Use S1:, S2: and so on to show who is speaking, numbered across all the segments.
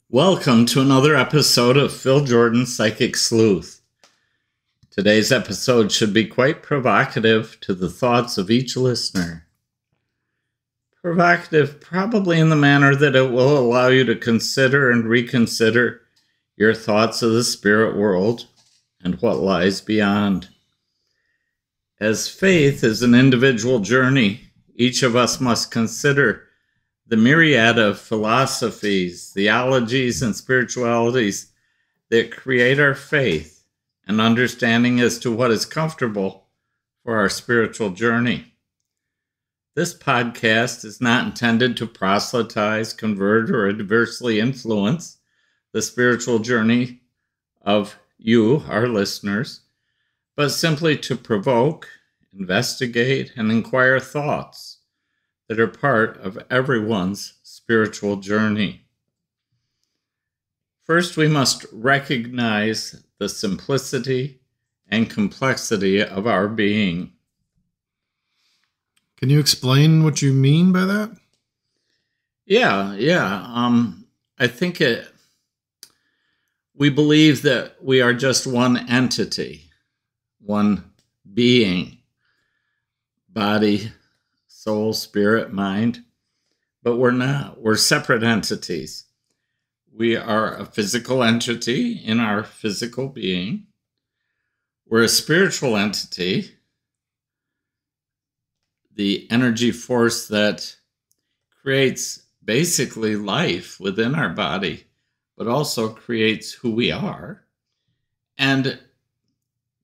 S1: Welcome to another episode of Phil Jordan's Psychic Sleuth. Today's episode should be quite provocative to the thoughts of each listener. Provocative probably in the manner that it will allow you to consider and reconsider your thoughts of the spirit world and what lies beyond. As faith is an individual journey, each of us must consider the myriad of philosophies, theologies, and spiritualities that create our faith and understanding as to what is comfortable for our spiritual journey. This podcast is not intended to proselytize, convert, or adversely influence the spiritual journey of you, our listeners, but simply to provoke, investigate, and inquire thoughts that are part of everyone's spiritual journey. First, we must recognize the simplicity and complexity of our being.
S2: Can you explain what you mean by that?
S1: Yeah. I think we believe that we are just one entity, one being, body, soul, spirit, mind, but we're not. We're separate entities. We are a physical entity in our physical being. We're a spiritual entity, the energy force that creates basically life within our body, but also creates who we are. And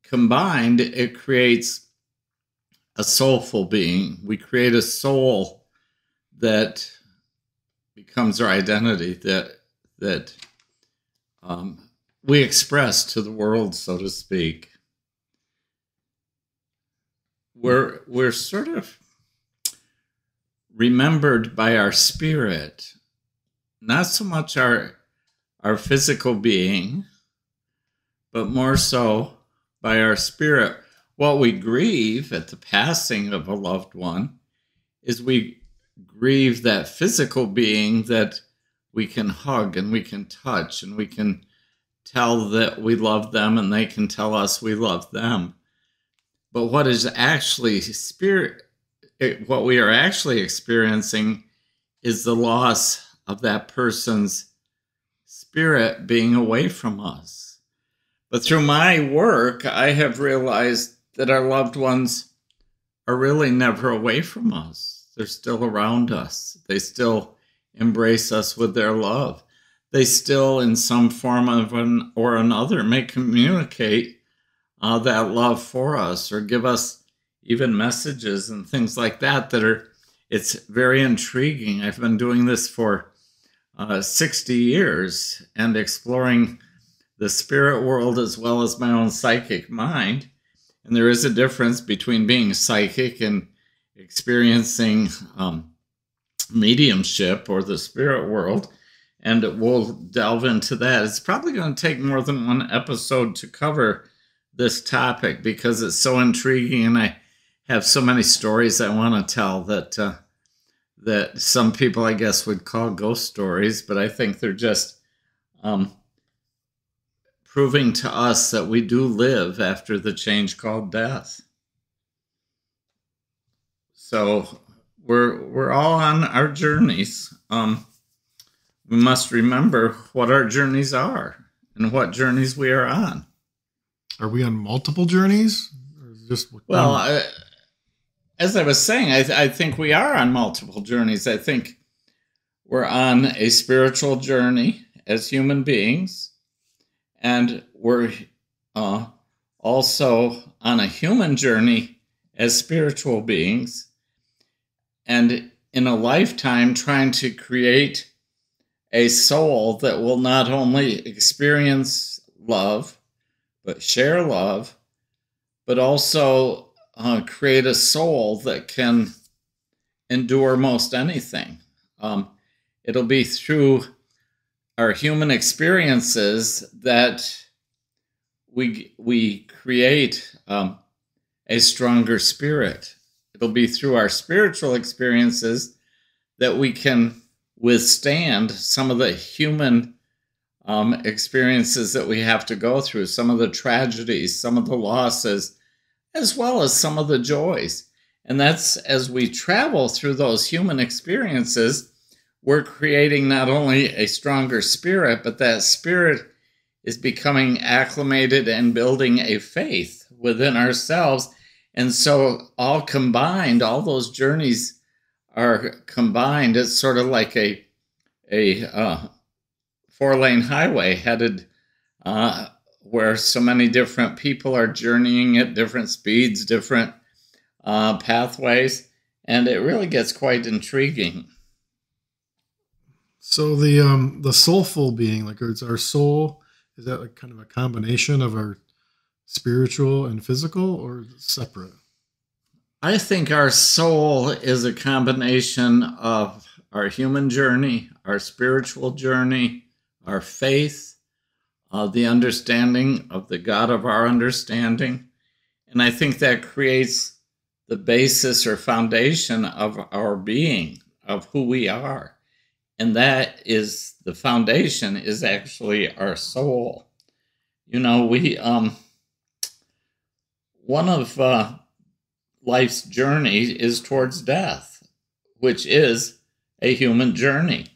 S1: combined, it creates a soulful being. We create a soul that becomes our identity, that we express to the world, so to speak. We're sort of remembered by our spirit, not so much our physical being, but more so by our spirit. What we grieve at the passing of a loved one is we grieve that physical being that we can hug and we can touch and we can tell that we love them and they can tell us we love them. But what is actually what we are actually experiencing is the loss of that person's spirit being away from us. But through my work, I have realized that our loved ones are really never away from us. They're still around us. They still embrace us with their love. They still, in some form or another, may communicate that love for us or give us even messages and things like that it's very intriguing. I've been doing this for 60 years and exploring the spirit world as well as my own psychic mind. And there is a difference between being psychic and experiencing mediumship or the spirit world. And we'll delve into that. It's probably going to take more than one episode to cover this topic because it's so intriguing. And I have so many stories I want to tell that some people, I guess, would call ghost stories. But I think they're just proving to us that we do live after the change called death. So we're all on our journeys. We must remember what our journeys are and what journeys we are on.
S2: Are we on multiple journeys? Or just
S1: well, as I was saying, I think we are on multiple journeys. I think we're on a spiritual journey as human beings. And we're also on a human journey as spiritual beings. And in a lifetime trying to create a soul that will not only experience love, but share love, but also create a soul that can endure most anything. It'll be through our human experiences that we create a stronger spirit. It'll be through our spiritual experiences that we can withstand some of the human experiences that we have to go through, some of the tragedies, some of the losses, as well as some of the joys. And that's as we travel through those human experiences, we're creating not only a stronger spirit, but that spirit is becoming acclimated and building a faith within ourselves. And so all combined, all those journeys are combined. It's sort of like a four-lane highway headed where so many different people are journeying at different speeds, different pathways, and it really gets quite intriguing.
S2: So the soulful being, like it's our soul, is that like kind of a combination of our spiritual and physical, or is it separate?
S1: I think our soul is a combination of our human journey, our spiritual journey, our faith, the understanding of the God of our understanding. And I think that creates the basis or foundation of our being, of who we are. And that is, the foundation is actually our soul. You know, one of life's journey is towards death, which is a human journey.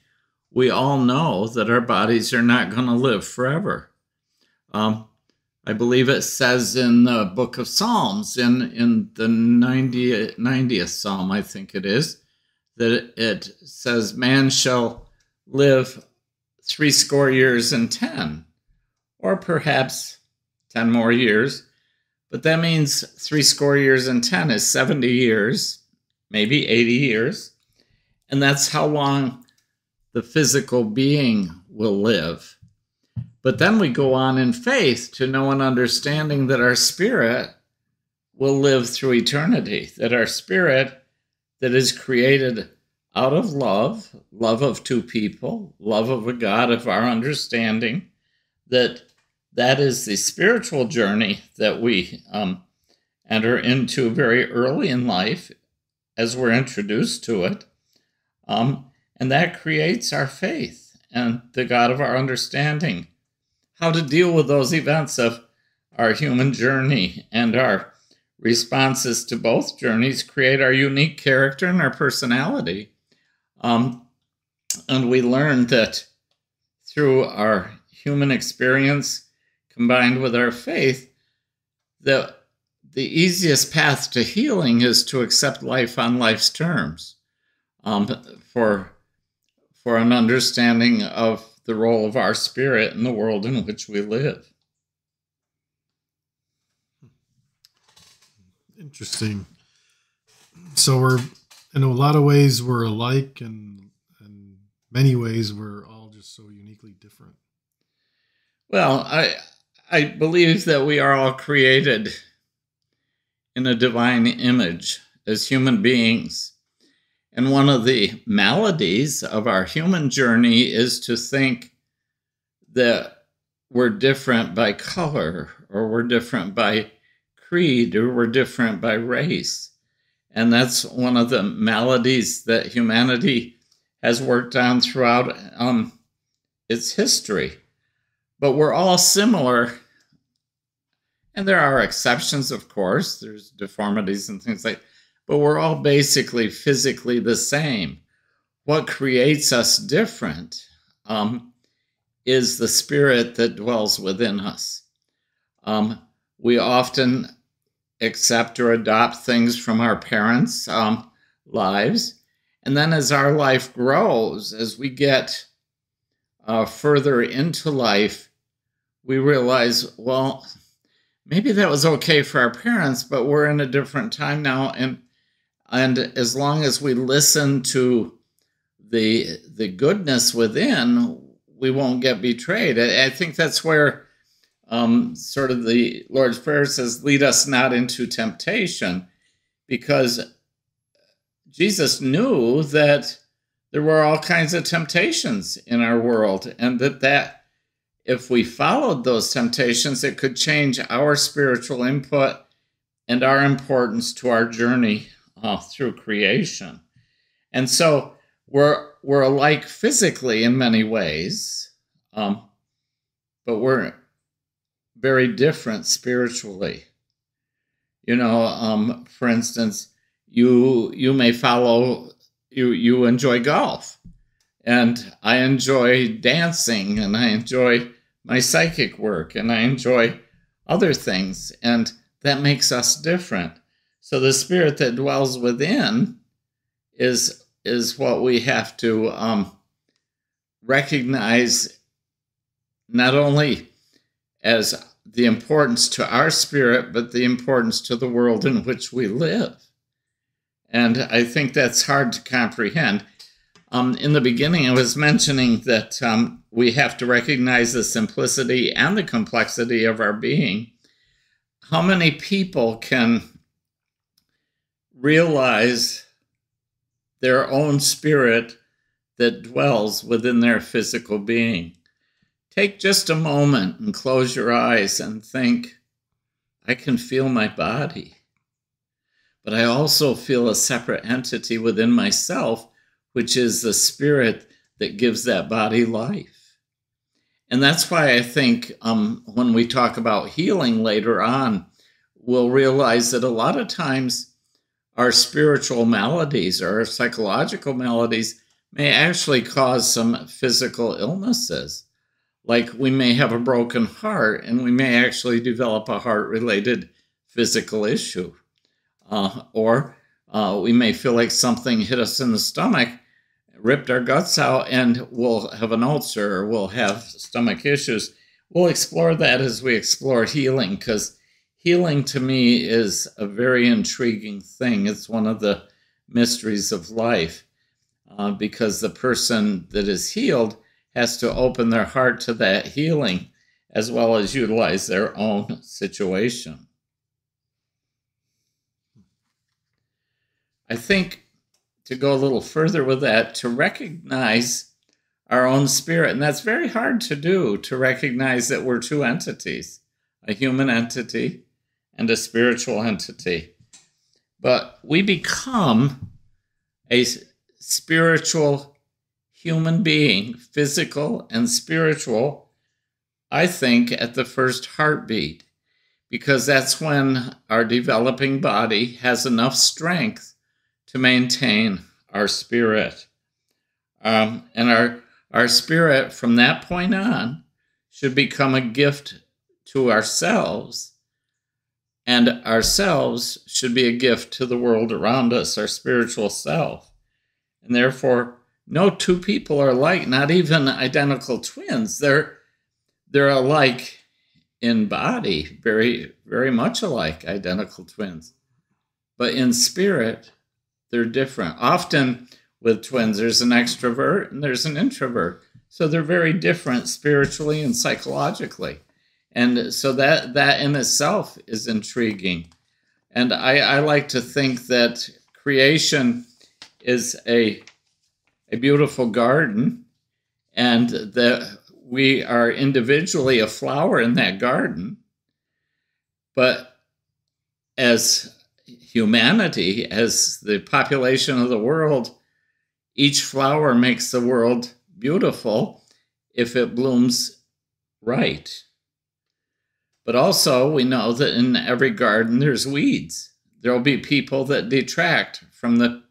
S1: We all know that our bodies are not going to live forever. I believe it says in the book of Psalms, in the 90th Psalm, I think it is, that it says, man shall live 80 years and 10, or perhaps 10 more years. But that means 80 years and 10 is 70 years, maybe 80 years. And that's how long the physical being will live. But then we go on in faith to know and understanding that our spirit will live through eternity, that our spirit that is created out of love, love of two people, love of a God of our understanding, that is the spiritual journey that we enter into very early in life as we're introduced to it. And that creates our faith and the God of our understanding. How to deal with those events of our human journey and our responses to both journeys create our unique character and our personality. And we learn that through our human experience combined with our faith, that the easiest path to healing is to accept life on life's terms, for an understanding of the role of our spirit in the world in which we live.
S2: Interesting. So we're, in a lot of ways, we're alike, and in many ways, we're all just so uniquely different.
S1: Well, I believe that we are all created in a divine image as human beings. And one of the maladies of our human journey is to think that we're different by color, or we're different by creed, or we're different by race. And that's one of the maladies that humanity has worked on throughout its history. But we're all similar. And there are exceptions, of course. There's deformities and things like that. But we're all basically physically the same. What creates us different is the spirit that dwells within us. We often accept or adopt things from our parents' lives. And then as our life grows, as we get further into life, we realize, well, maybe that was okay for our parents, but we're in a different time now. And as long as we listen to the goodness within, we won't get betrayed. I think that's where sort of the Lord's Prayer says, lead us not into temptation, because Jesus knew that there were all kinds of temptations in our world, and that if we followed those temptations, it could change our spiritual input and our importance to our journey through creation. And so we're alike physically in many ways, but we're very different spiritually. For instance, you may follow, you enjoy golf, and I enjoy dancing, and I enjoy my psychic work, and I enjoy other things, and that makes us different. So the spirit that dwells within is what we have to recognize, not only as the importance to our spirit, but the importance to the world in which we live. And I think that's hard to comprehend. In the beginning, I was mentioning that we have to recognize the simplicity and the complexity of our being. How many people can realize their own spirit that dwells within their physical being? Take just a moment and close your eyes and think, I can feel my body, but I also feel a separate entity within myself, which is the spirit that gives that body life. And that's why I think when we talk about healing later on, we'll realize that a lot of times our spiritual maladies or our psychological maladies may actually cause some physical illnesses. Like we may have a broken heart and we may actually develop a heart-related physical issue. Or we may feel like something hit us in the stomach, ripped our guts out, and we'll have an ulcer or we'll have stomach issues. We'll explore that as we explore healing, because healing to me is a very intriguing thing. It's one of the mysteries of life, because the person that is healed has to open their heart to that healing as well as utilize their own situation. I think to go a little further with that, to recognize our own spirit, and that's very hard to do, to recognize that we're two entities, a human entity and a spiritual entity. But we become a spiritual human being, physical and spiritual, I think, at the first heartbeat, because that's when our developing body has enough strength to maintain our spirit. And our spirit from that point on should become a gift to ourselves, and ourselves should be a gift to the world around us, our spiritual self. And therefore, no two people are alike, not even identical twins. They're alike in body, very, very much alike, identical twins. But in spirit, they're different. Often with twins, there's an extrovert and there's an introvert. So they're very different spiritually and psychologically. And so that in itself is intriguing. And I like to think that creation is a beautiful garden, and that we are individually a flower in that garden. But as humanity, as the population of the world, each flower makes the world beautiful if it blooms right. But also, we know that in every garden there's weeds. There will be people that detract from the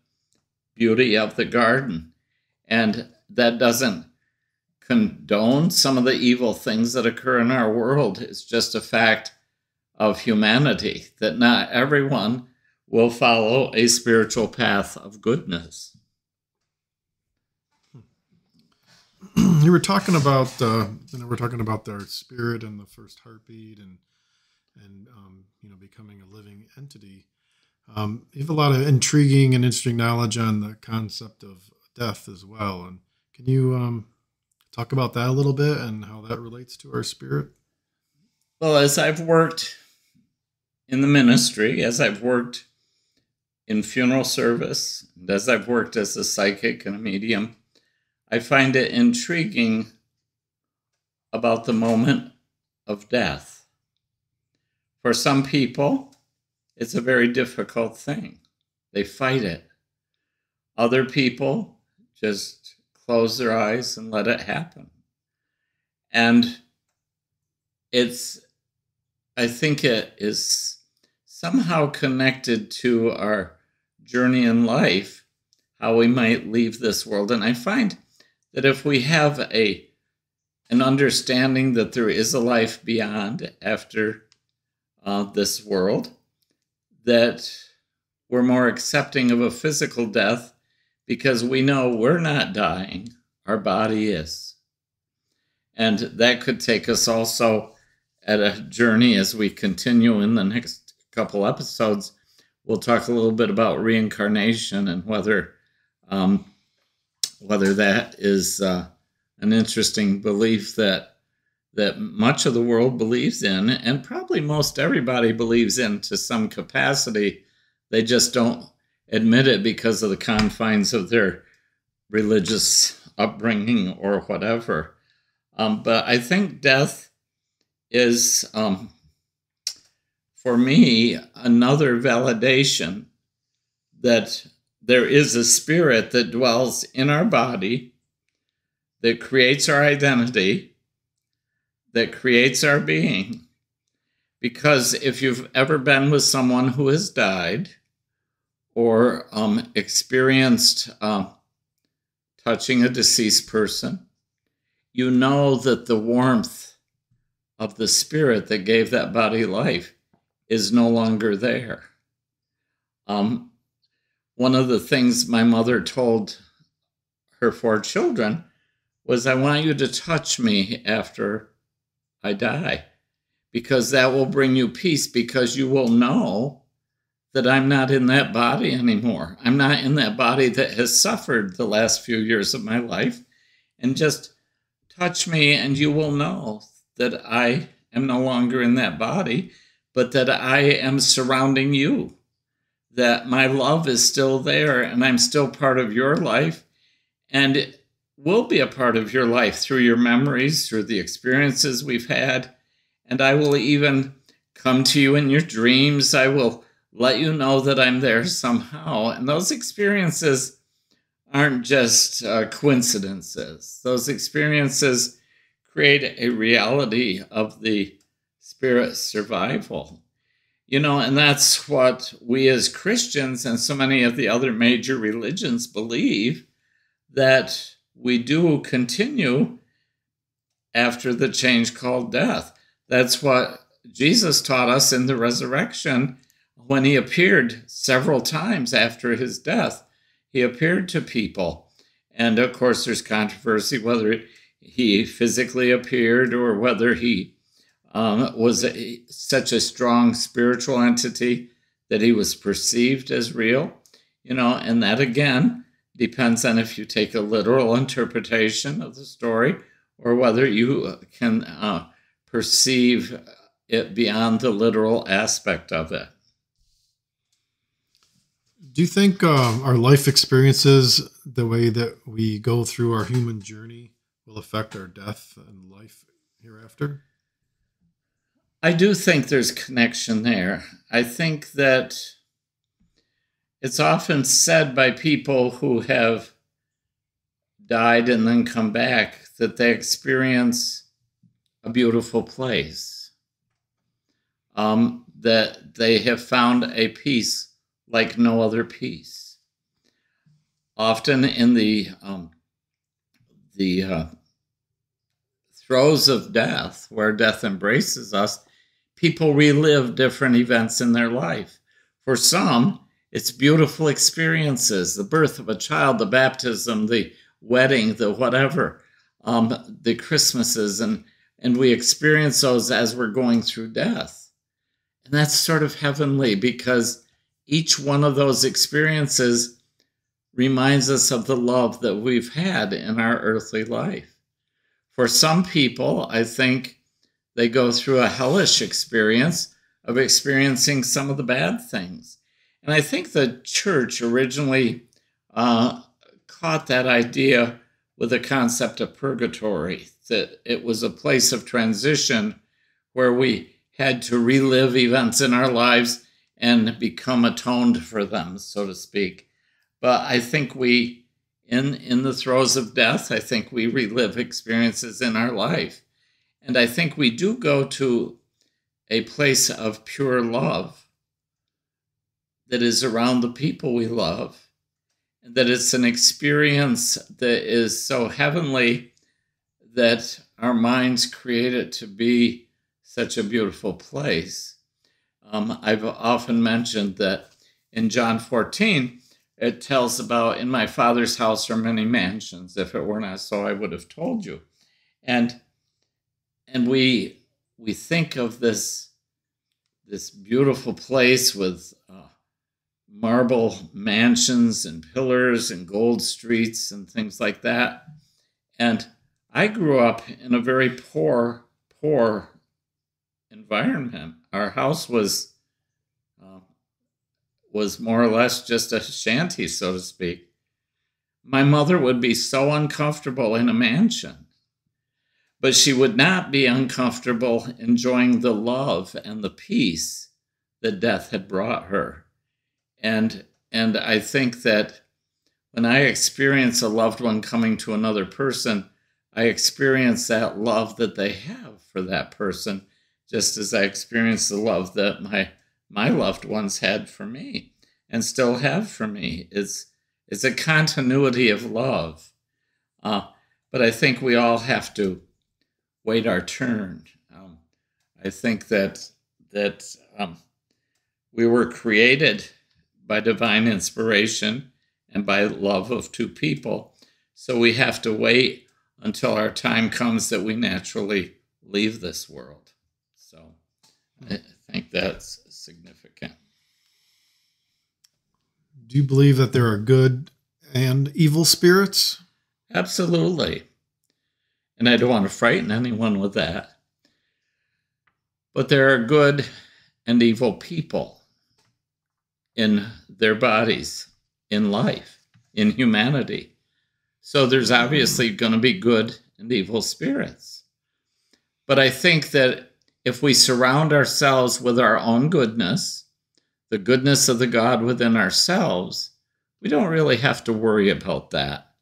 S1: beauty of the garden. And that doesn't condone some of the evil things that occur in our world. It's just a fact of humanity that not everyone will follow a spiritual path of goodness.
S2: You were talking about, we're talking about our spirit and the first heartbeat, and becoming a living entity. You have a lot of intriguing and interesting knowledge on the concept of death as well. And can you talk about that a little bit and how that relates to our spirit?
S1: Well, as I've worked in the ministry, as I've worked in funeral service, and as I've worked as a psychic and a medium, I find it intriguing about the moment of death. For some people, it's a very difficult thing. They fight it. Other people just close their eyes and let it happen. And it's, I think it is somehow connected to our journey in life, how we might leave this world. And I find that if we have an understanding that there is a life beyond after this world, that we're more accepting of a physical death because we know we're not dying, our body is. And that could take us also at a journey as we continue in the next couple episodes. We'll talk a little bit about reincarnation and whether that is an interesting belief that much of the world believes in, and probably most everybody believes in to some capacity. They just don't admit it because of the confines of their religious upbringing or whatever. But I think death is, for me, another validation that there is a spirit that dwells in our body, that creates our identity, that creates our being. Because if you've ever been with someone who has died or experienced touching a deceased person, you know that the warmth of the spirit that gave that body life is no longer there. One of the things my mother told her 4 children was, I want you to touch me after I die, because that will bring you peace, because you will know that I'm not in that body anymore. I'm not in that body that has suffered the last few years of my life. And just touch me and you will know that I am no longer in that body, but that I am surrounding you, that my love is still there and I'm still part of your life, and it will be a part of your life through your memories, through the experiences we've had. And I will even come to you in your dreams. I will let you know that I'm there somehow. And those experiences aren't just coincidences. Those experiences create a reality of the spirit's survival. And that's what we as Christians and so many of the other major religions believe, that we do continue after the change called death. That's what Jesus taught us in the resurrection when he appeared several times after his death. He appeared to people. And of course, there's controversy whether he physically appeared or whether he was such a strong spiritual entity that he was perceived as real. And that again depends on if you take a literal interpretation of the story or whether you can perceive it beyond the literal aspect of it.
S2: Do you think our life experiences, the way that we go through our human journey, will affect our death and life hereafter?
S1: I do think there's connection there. I think that it's often said by people who have died and then come back that they experience a beautiful place, that they have found a peace like no other peace. Often in the throes of death, where death embraces us, people relive different events in their life. For some, it's beautiful experiences, the birth of a child, the baptism, the wedding, the whatever, the Christmases, and we experience those as we're going through death. And that's sort of heavenly, because each one of those experiences reminds us of the love that we've had in our earthly life. For some people, I think they go through a hellish experience of experiencing some of the bad things. And I think the church originally caught that idea with the concept of purgatory, that it was a place of transition where we had to relive events in our lives and become atoned for them, so to speak. But I think we, in the throes of death, I think we relive experiences in our life. And I think we do go to a place of pure love that is around the people we love, and that it's an experience that is so heavenly that our minds create it to be such a beautiful place. I've often mentioned that in John 14, it tells about, in my Father's house are many mansions. If it were not so, I would have told you. And we think of this beautiful place with marble mansions and pillars and gold streets and things like that. And I grew up in a very poor environment. Our house was more or less just a shanty, so to speak. My mother would be so uncomfortable in a mansion, but she would not be uncomfortable enjoying the love and the peace that death had brought her. And I think that when I experience a loved one coming to another person, I experience that love that they have for that person, just as I experience the love that my loved ones had for me and still have for me. It's a continuity of love. But I think we all have to wait our turn. I think that we were created by divine inspiration and by love of two people. So we have to wait until our time comes that we naturally leave this world. So I think that's significant.
S2: Do you believe that there are good and evil spirits?
S1: Absolutely. And I don't want to frighten anyone with that. But there are good and evil people in their bodies, in life, in humanity. So there's obviously going to be good and evil spirits. But I think that if we surround ourselves with our own goodness, the goodness of the God within ourselves, we don't really have to worry about that.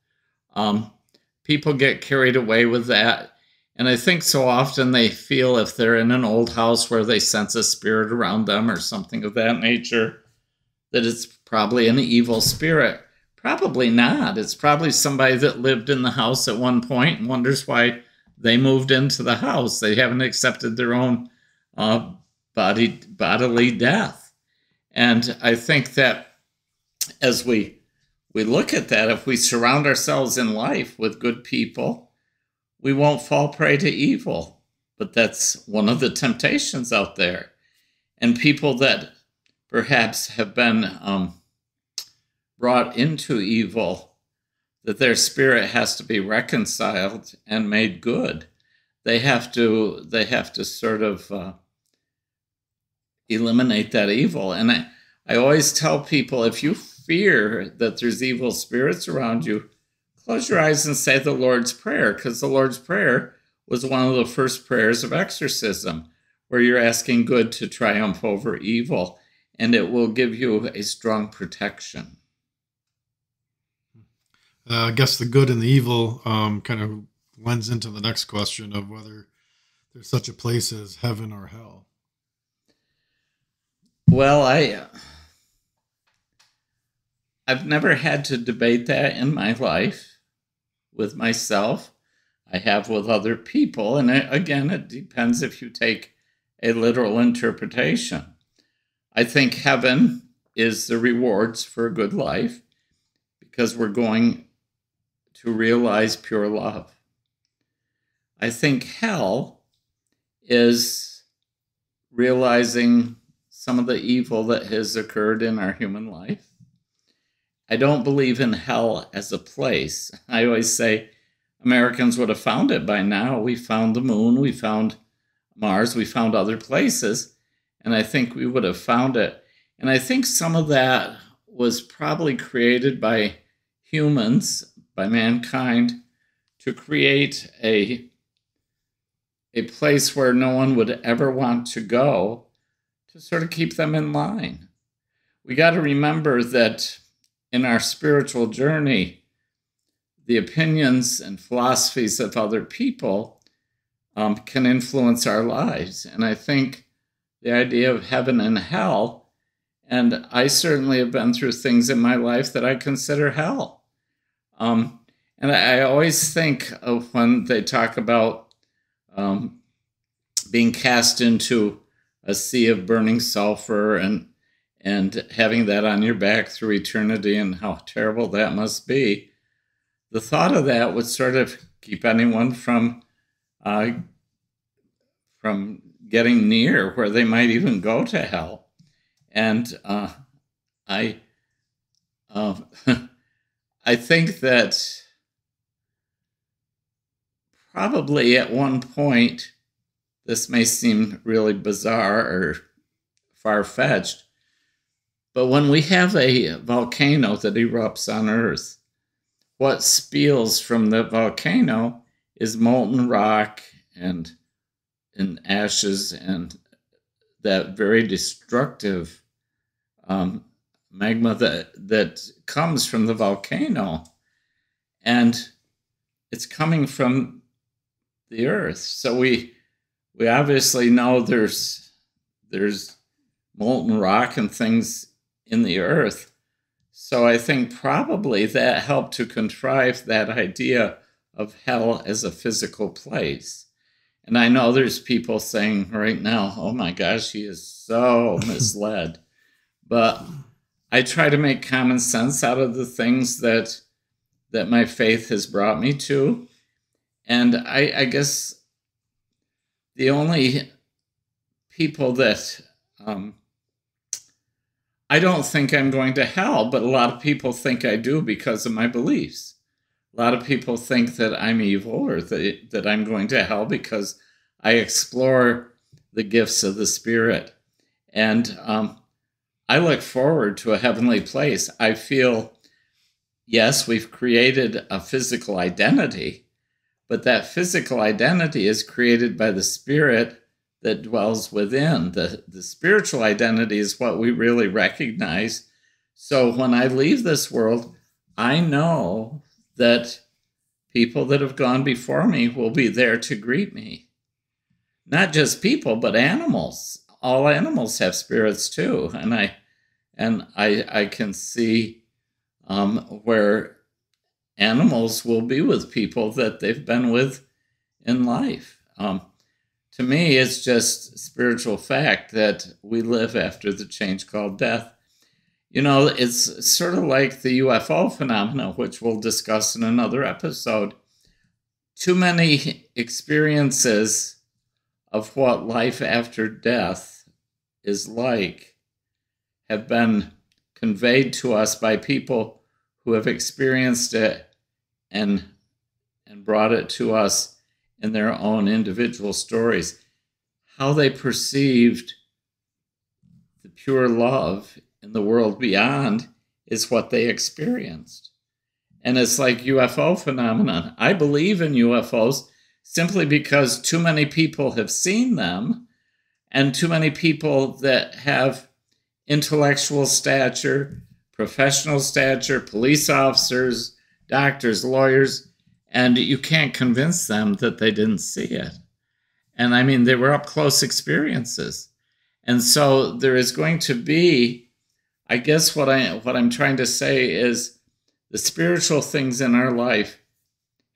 S1: People get carried away with that. And I think so often they feel if they're in an old house where they sense a spirit around them or something of that nature, that it's probably an evil spirit. Probably not. It's probably somebody that lived in the house at one point and wonders why they moved into the house. They haven't accepted their own bodily death. And I think that as we look at that, if we surround ourselves in life with good people, we won't fall prey to evil. But that's one of the temptations out there. And people that perhaps have been brought into evil, that their spirit has to be reconciled and made good. They have to sort of eliminate that evil. And I always tell people, if you fear that there's evil spirits around you, close your eyes and say the Lord's Prayer, because the Lord's Prayer was one of the first prayers of exorcism, where you're asking good to triumph over evil, and it will give you a strong protection.
S2: I guess the good and the evil kind of lends into the next question of whether there's such a place as heaven or hell.
S1: Well, I've never had to debate that in my life with myself. I have with other people. And again, it depends if you take a literal interpretation. I think heaven is the rewards for a good life because we're going to realize pure love. I think hell is realizing some of the evil that has occurred in our human life. I don't believe in hell as a place. I always say Americans would have found it by now. We found the moon, we found Mars, we found other places, and I think we would have found it. And I think some of that was probably created by humans, by mankind, to create a place where no one would ever want to go, to sort of keep them in line. We got to remember that in our spiritual journey, the opinions and philosophies of other people can influence our lives. And I think the idea of heaven and hell, and I certainly have been through things in my life that I consider hell. And I always think of when they talk about being cast into a sea of burning sulfur and having that on your back through eternity and how terrible that must be. The thought of that would sort of keep anyone from getting near where they might even go to hell. And I I think that probably at one point, this may seem really bizarre or far-fetched, but when we have a volcano that erupts on Earth, what spills from the volcano is molten rock and ashes and that very destructive magma that comes from the volcano. And it's coming from the earth. So we obviously know there's molten rock and things in the earth. So I think probably that helped to contrive that idea of hell as a physical place. And I know there's people saying right now, oh my gosh, he is so misled. But I try to make common sense out of the things that my faith has brought me to. And I guess the only people that I don't think I'm going to hell, but a lot of people think I do because of my beliefs. A lot of people think that I'm evil or that I'm going to hell because I explore the gifts of the Spirit. And I look forward to a heavenly place. I feel, yes, we've created a physical identity, but that physical identity is created by the Spirit that dwells within. The spiritual identity is what we really recognize. So when I leave this world, I know that people that have gone before me will be there to greet me. Not just people, but animals. All animals have spirits too. And I can see where animals will be with people that they've been with in life. To me, it's just spiritual fact that we live after the change called death. You know, it's sort of like the UFO phenomena, which we'll discuss in another episode. Too many experiences of what life after death is like have been conveyed to us by people who have experienced it and brought it to us in their own individual stories. How they perceived the pure love in the world beyond is what they experienced. And it's like UFO phenomenon. I believe in UFOs simply because too many people have seen them, and too many people that have intellectual stature, professional stature, police officers, doctors, lawyers, and you can't convince them that they didn't see it. And I mean, they were up close experiences. And so there is going to be, I guess what I'm trying to say is the spiritual things in our life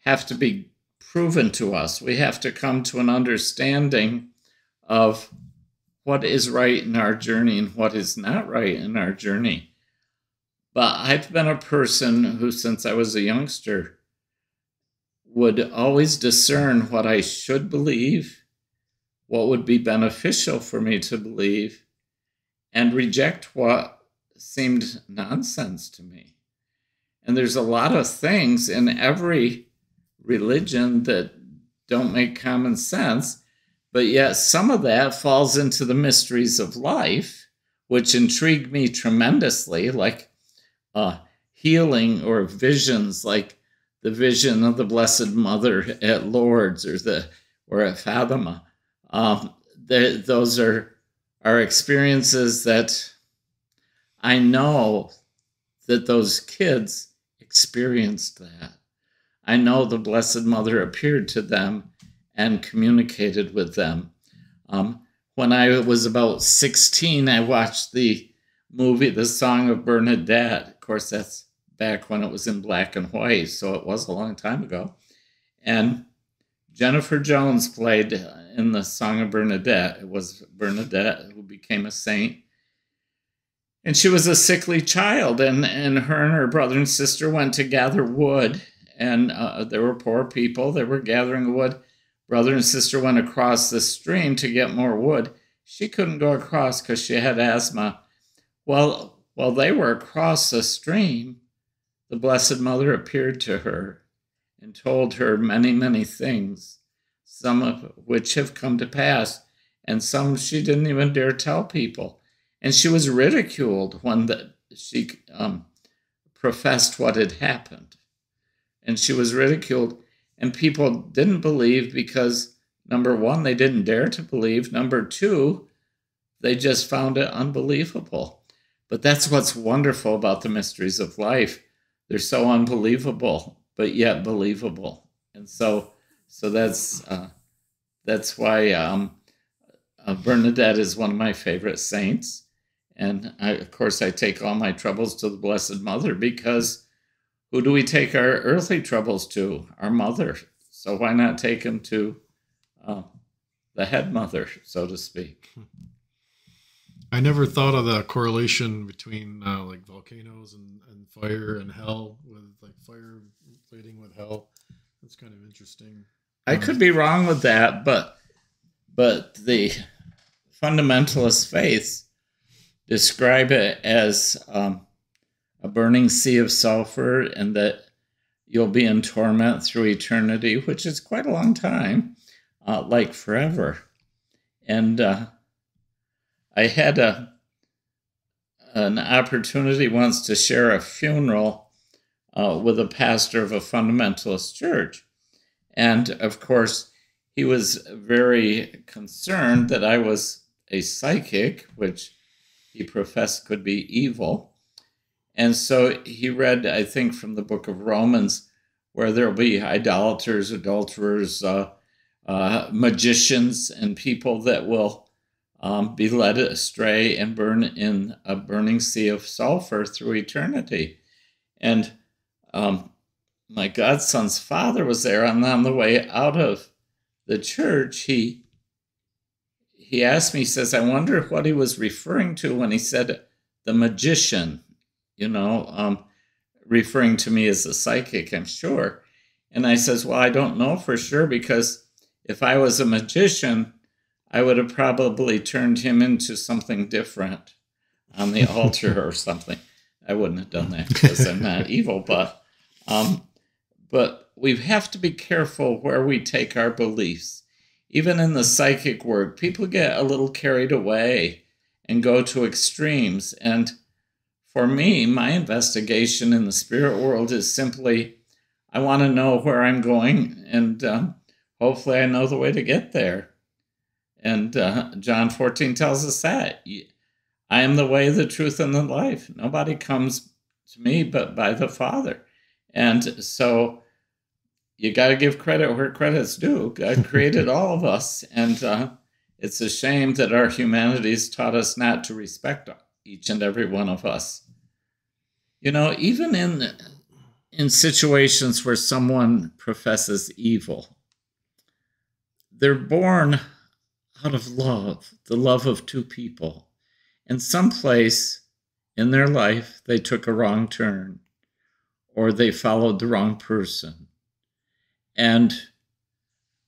S1: have to be proven to us. We have to come to an understanding of what is right in our journey and what is not right in our journey. But I've been a person who, since I was a youngster, would always discern what I should believe, what would be beneficial for me to believe, and reject what seemed nonsense to me. And there's a lot of things in every religion that don't make common sense, but yet some of that falls into the mysteries of life, which intrigue me tremendously, like healing or visions, like the vision of the Blessed Mother at Lourdes or at Fatima. Those are experiences that I know that those kids experienced that. I know the Blessed Mother appeared to them and communicated with them. When I was about 16, I watched the movie The Song of Bernadette. Of course, that's back when it was in black and white, so it was a long time ago. And Jennifer Jones played in The Song of Bernadette. It was Bernadette who became a saint. And she was a sickly child, and her and her brother and sister went to gather wood, and there were poor people. They were gathering wood. Brother and sister went across the stream to get more wood. She couldn't go across because she had asthma. Well, while they were across the stream, the Blessed Mother appeared to her and told her many, many things, some of which have come to pass, and some she didn't even dare tell people. And she was ridiculed when she professed what had happened. And she was ridiculed, and people didn't believe because, number one, they didn't dare to believe. Number two, they just found it unbelievable. But that's what's wonderful about the mysteries of life. They're so unbelievable, but yet believable. And so that's why Bernadette is one of my favorite saints. And of course, I take all my troubles to the Blessed Mother, because who do we take our earthly troubles to? Our mother. So why not take them to the head mother, so to speak?
S2: I never thought of the correlation between like volcanoes and fire and hell, with like fire relating with hell. That's kind of interesting.
S1: I could be wrong with that, but the fundamentalist faiths describe it as a burning sea of sulfur, and that you'll be in torment through eternity, which is quite a long time, like forever. And I had an opportunity once to share a funeral with a pastor of a fundamentalist church. And of course, he was very concerned that I was a psychic, which he professed could be evil. And so he read, I think, from the book of Romans, where there'll be idolaters, adulterers, magicians, and people that will be led astray and burn in a burning sea of sulfur through eternity. And my godson's father was there, and on the way out of the church, he asked me, he says, I wonder what he was referring to when he said the magician, referring to me as a psychic, I'm sure. And I says, well, I don't know for sure, because if I was a magician, I would have probably turned him into something different on the altar or something. I wouldn't have done that because I'm not evil, but we have to be careful where we take our beliefs. Even in the psychic work, people get a little carried away and go to extremes. And for me, my investigation in the spirit world is simply, I want to know where I'm going, and hopefully I know the way to get there. And John 14 tells us that. I am the way, the truth, and the life. Nobody comes to me but by the Father. And so you got to give credit where credit's due. God created all of us, and it's a shame that our humanity's taught us not to respect each and every one of us. Even in situations where someone professes evil, they're born out of love, the love of two people. And someplace in their life, they took a wrong turn, or they followed the wrong person. And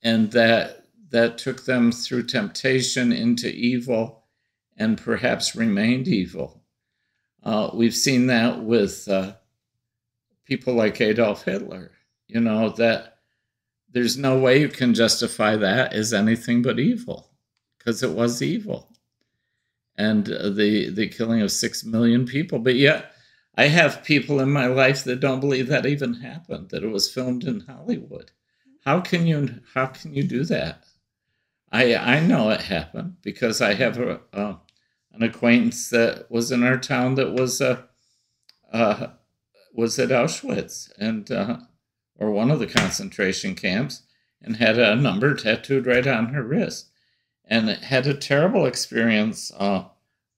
S1: that took them through temptation into evil, and perhaps remained evil. We've seen that with people like Adolf Hitler, that there's no way you can justify that as anything but evil, because it was evil. And the killing of 6 million people. But yet, I have people in my life that don't believe that even happened, that it was filmed in Hollywood. How can you do that? I know it happened, because I have an acquaintance that was in our town that was at Auschwitz, and or one of the concentration camps, and had a number tattooed right on her wrist, and had a terrible experience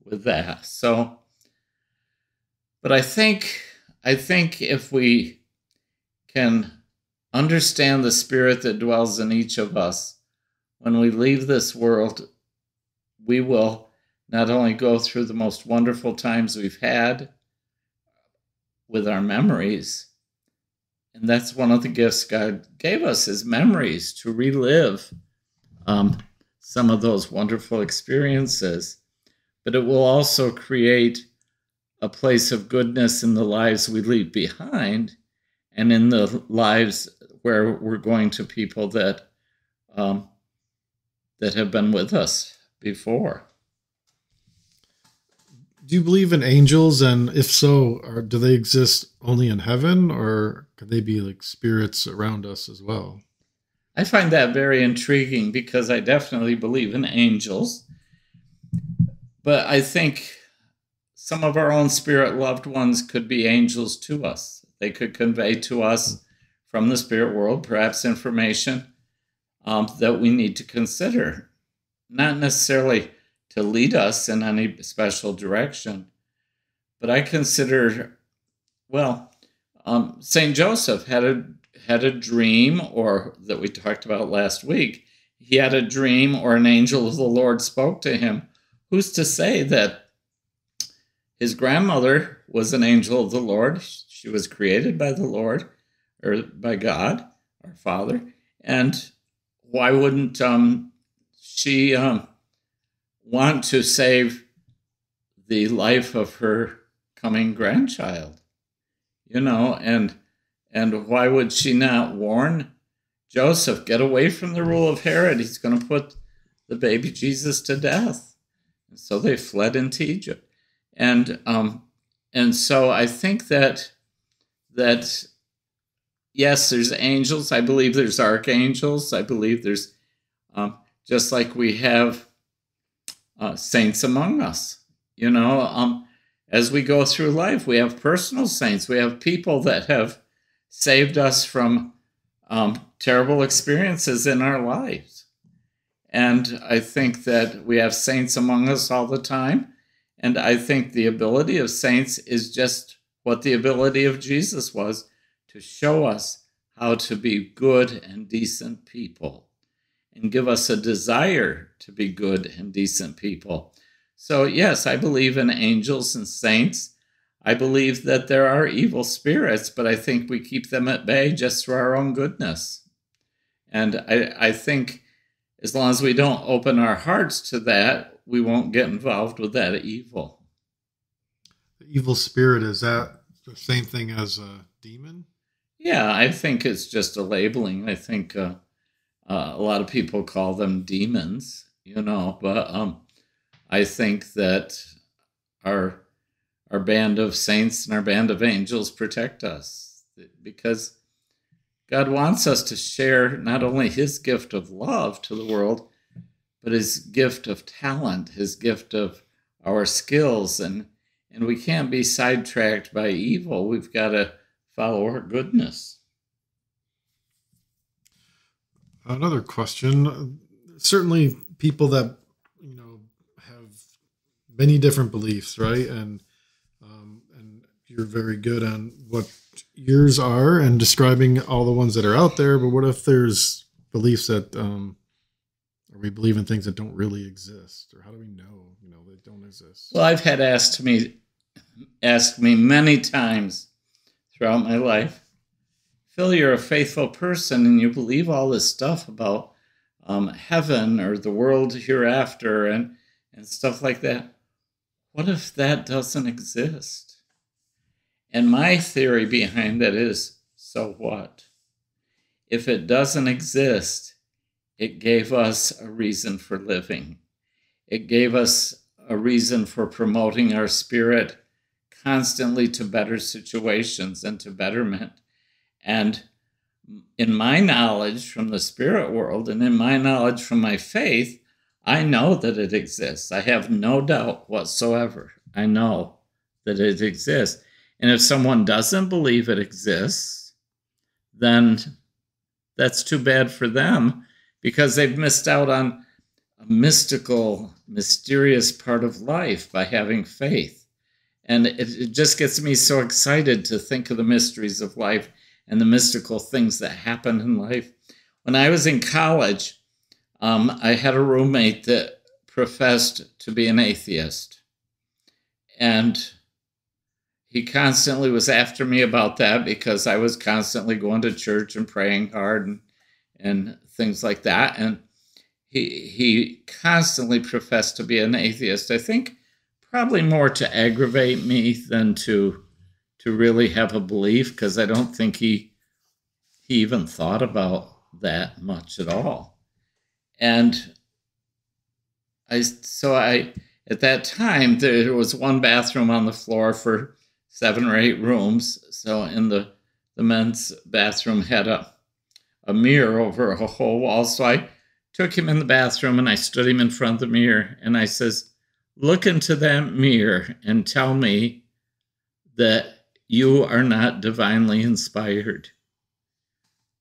S1: with that. So, but I think if we can understand the spirit that dwells in each of us, when we leave this world, we will not only go through the most wonderful times we've had with our memories, and that's one of the gifts God gave us, is memories, to relive some of those wonderful experiences. But it will also create a place of goodness in the lives we leave behind, and in the lives where we're going to people that that have been with us before.
S2: Do you believe in angels? And if so, do they exist only in heaven, or could they be like spirits around us as well?
S1: I find that very intriguing, because I definitely believe in angels. But I think some of our own spirit loved ones could be angels to us. They could convey to us from the spirit world perhaps information that we need to consider. Not necessarily to lead us in any special direction, but I consider, St. Joseph had a dream, or that we talked about last week. He had a dream, or an angel of the Lord spoke to him. Who's to say that his grandmother was an angel of the Lord? She was created by the Lord, or by God, our Father. And why wouldn't she want to save the life of her coming grandchild? And why would she not warn Joseph, get away from the rule of Herod? He's going to put the baby Jesus to death. And so they fled into Egypt. And so I think that yes, there's angels. I believe there's archangels. I believe there's just like we have saints among us. As we go through life, we have personal saints. We have people that have saved us from terrible experiences in our lives. And I think that we have saints among us all the time. And I think the ability of saints is just what the ability of Jesus was, to show us how to be good and decent people, and give us a desire to be good and decent people. So yes, I believe in angels and saints. I believe that there are evil spirits, but I think we keep them at bay just through our own goodness. And I think as long as we don't open our hearts to that, we won't get involved with that evil.
S2: The evil spirit, is that the same thing as a demon?
S1: Yeah, I think it's just a labeling. I think a lot of people call them demons, but I think that our band of saints and our band of angels protect us, because God wants us to share not only his gift of love to the world, but his gift of talent, his gift of our skills. And we can't be sidetracked by evil. We've got to follow our goodness.
S2: Another question. Certainly people that, have many different beliefs, right? And you're very good on what yours are and describing all the ones that are out there. But what if there's beliefs that, or we believe in things that don't really exist? Or how do we know, they don't exist?
S1: Well, I've had asked me many times throughout my life, Phil, you're a faithful person and you believe all this stuff about heaven or the world hereafter and stuff like that. What if that doesn't exist? And my theory behind that is, so what? If it doesn't exist, it gave us a reason for living. It gave us a reason for promoting our spirit constantly to better situations and to betterment. And in my knowledge from the spirit world and in my knowledge from my faith, I know that it exists. I have no doubt whatsoever. I know that it exists. And if someone doesn't believe it exists, then that's too bad for them, because they've missed out on a mystical, mysterious part of life by having faith. And it just gets me so excited to think of the mysteries of life and the mystical things that happen in life. When I was in college, I had a roommate that professed to be an atheist. And he constantly was after me about that because I was constantly going to church and praying hard and things like that. And he constantly professed to be an atheist. I think probably more to aggravate me than to really have a belief, because I don't think he even thought about that much at all. And I at that time, there was one bathroom on the floor for 7 or 8 rooms. So in the men's bathroom had a mirror over a whole wall. So I took him in the bathroom and I stood him in front of the mirror and I says, look into that mirror and tell me that you are not divinely inspired,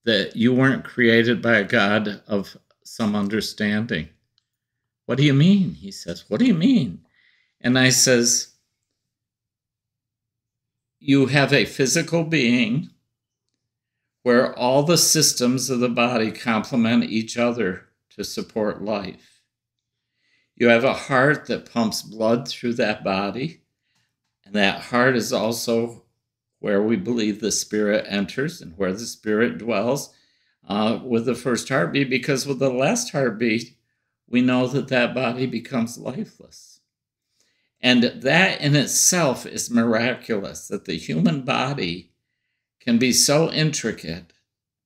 S1: that you weren't created by a God of some understanding. What do you mean? He says, what do you mean? And I says, you have a physical being where all the systems of the body complement each other to support life. You have a heart that pumps blood through that body, and that heart is also where we believe the spirit enters and where the spirit dwells with the first heartbeat, because with the last heartbeat, we know that that body becomes lifeless. And that in itself is miraculous, that the human body can be so intricate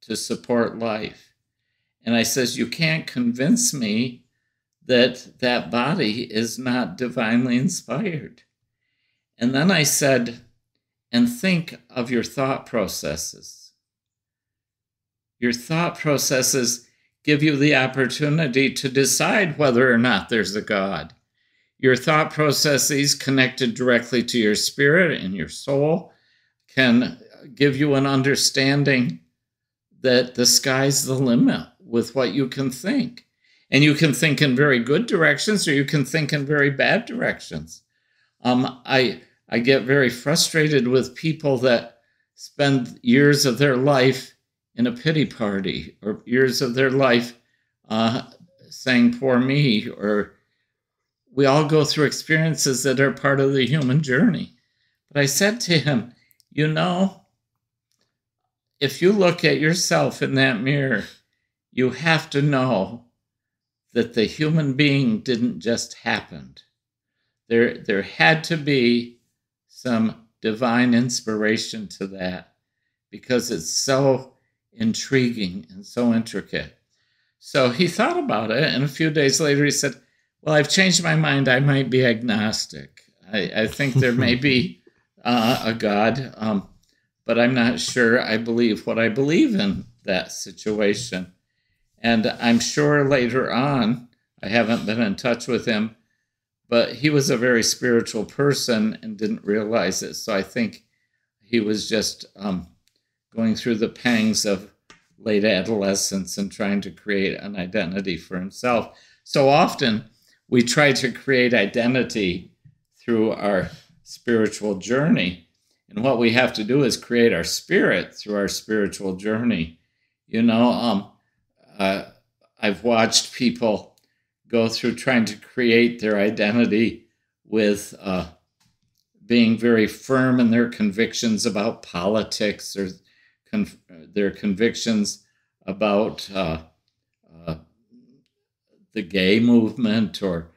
S1: to support life. And I says, you can't convince me that that body is not divinely inspired. And then I said, and think of your thought processes. Your thought processes give you the opportunity to decide whether or not there's a God. Your thought processes connected directly to your spirit and your soul can give you an understanding that the sky's the limit with what you can think. And you can think in very good directions or you can think in very bad directions. I get very frustrated with people that spend years of their life in a pity party or years of their life saying, poor me, or we all go through experiences that are part of the human journey. But I said to him, you know, if you look at yourself in that mirror, you have to know that the human being didn't just happen. There had to be some divine inspiration to that because it's so intriguing and so intricate. So he thought about it, and a few days later he said, well, I've changed my mind. I might be agnostic. I think there may be a God, but I'm not sure I believe what I believe in that situation. And I'm sure later on, I haven't been in touch with him, but he was a very spiritual person and didn't realize it. So I think he was just going through the pangs of late adolescence and trying to create an identity for himself. So often we try to create identity through our spiritual journey. And what we have to do is create our spirit through our spiritual journey. You know, I've watched people go through trying to create their identity with being very firm in their convictions about politics or their convictions about the gay movement or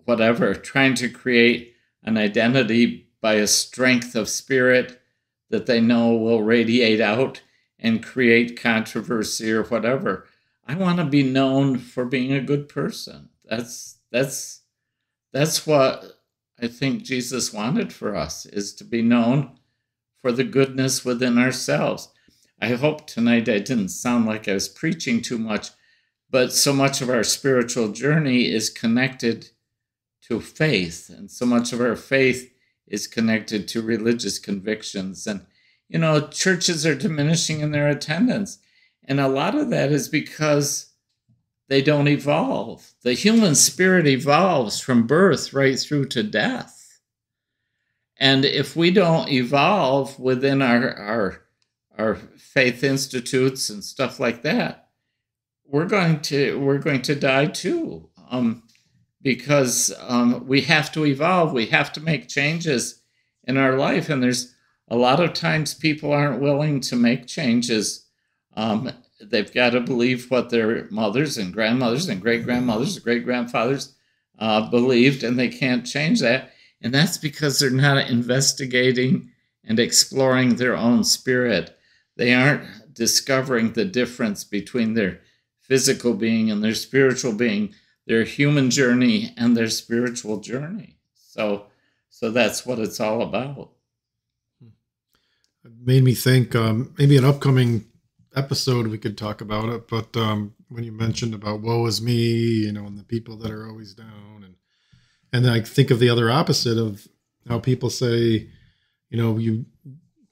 S1: whatever, trying to create an identity by a strength of spirit that they know will radiate out and create controversy or whatever. I want to be known for being a good person. That's what I think Jesus wanted for us, is to be known for the goodness within ourselves. I hope tonight I didn't sound like I was preaching too much, but so much of our spiritual journey is connected to faith, and so much of our faith is connected to religious convictions. And, you know, churches are diminishing in their attendance. And a lot of that is because they don't evolve. The human spirit evolves from birth right through to death. And if we don't evolve within our faith institutes and stuff like that, we're going to die too. Because we have to evolve. We have to make changes in our life. And there's a lot of times people aren't willing to make changes. They've got to believe what their mothers and grandmothers and great-grandmothers and great-grandfathers believed, and they can't change that. And that's because they're not investigating and exploring their own spirit. They aren't discovering the difference between their physical being and their spiritual being, their human journey and their spiritual journey. So that's what it's all about.
S2: It made me think maybe an upcoming episode we could talk about it, but when you mentioned about woe is me, and the people that are always down, and I think of the other opposite of how people say, you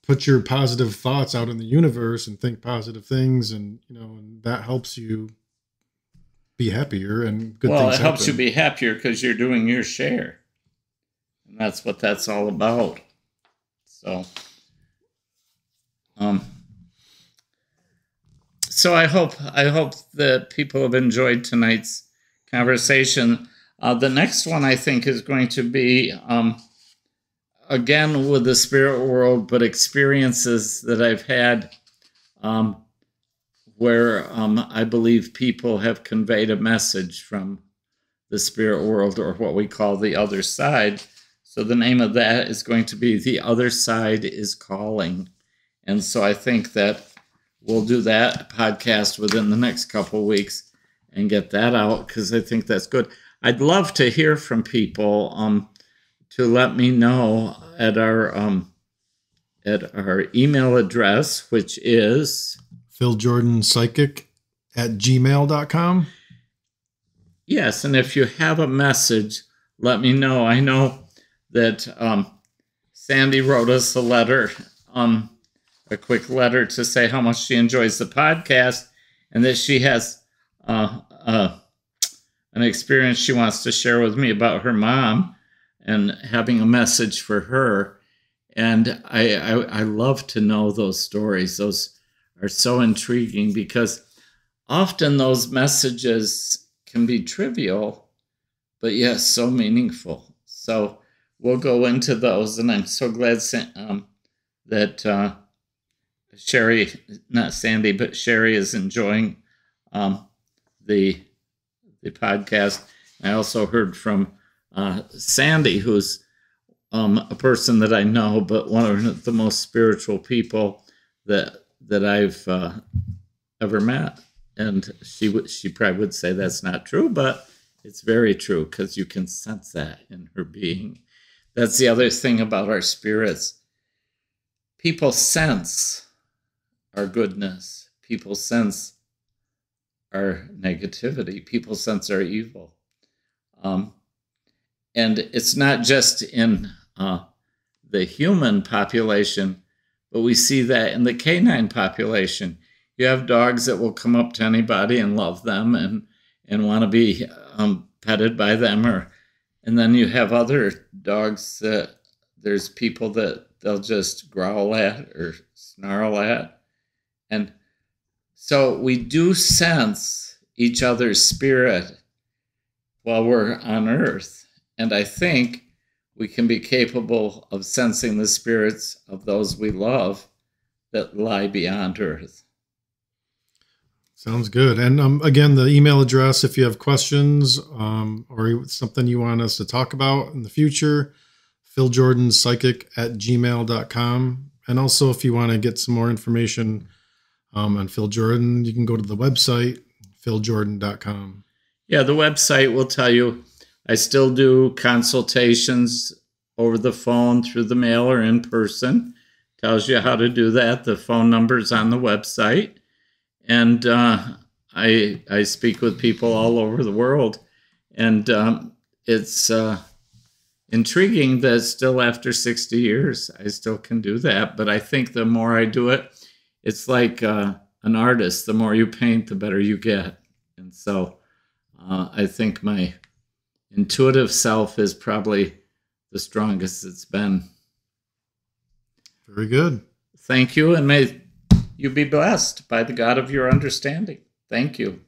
S2: put your positive thoughts out in the universe and think positive things, and and that helps you be happier and good things happen. Well,
S1: it helps you be happier because you're doing your share, and that's what that's all about. So I hope that people have enjoyed tonight's conversation. The next one I think is going to be again with the spirit world, but experiences that I've had where I believe people have conveyed a message from the spirit world, or what we call the other side. So the name of that is going to be The Other Side is Calling. And so I think that we'll do that podcast within the next couple of weeks and get that out, because I think that's good. I'd love to hear from people to let me know at our email address, which is
S2: philjordanpsychic@gmail.com.
S1: Yes, and if you have a message, let me know. I know that Sandy wrote us a letter, a quick letter to say how much she enjoys the podcast, and that she has an experience she wants to share with me about her mom and having a message for her. And I love to know those stories. Those are so intriguing, because often those messages can be trivial, but yes, so meaningful. So we'll go into those, and I'm so glad that Sherry, not Sandy, but Sherry is enjoying the podcast. I also heard from Sandy, who's a person that I know, but one of the most spiritual people that I've ever met. And she probably would say that's not true, but it's very true, because you can sense that in her being. That's the other thing about our spirits. People sense our goodness. People sense our negativity. People sense our evil. And it's not just in the human population, but we see that in the canine population. You have dogs that will come up to anybody and love them and want to be petted by them, and then you have other dogs that there's people that they'll just growl at or snarl at. And so we do sense each other's spirit while we're on earth. And I think we can be capable of sensing the spirits of those we love that lie beyond earth.
S2: Sounds good. And again, the email address, if you have questions or something you want us to talk about in the future, philjordanpsychic@gmail.com. And also, if you want to get some more information on Phil Jordan, you can go to the website, philjordan.com.
S1: Yeah, the website will tell you. I still do consultations over the phone, through the mail, or in person. Tells you how to do that. The phone number's on the website. And I speak with people all over the world. And it's intriguing that still after 60 years, I still can do that. But I think the more I do it, it's like an artist. The more you paint, the better you get. And so I think my intuitive self is probably the strongest it's been.
S2: Very good.
S1: Thank you, and may you be blessed by the God of your understanding. Thank you.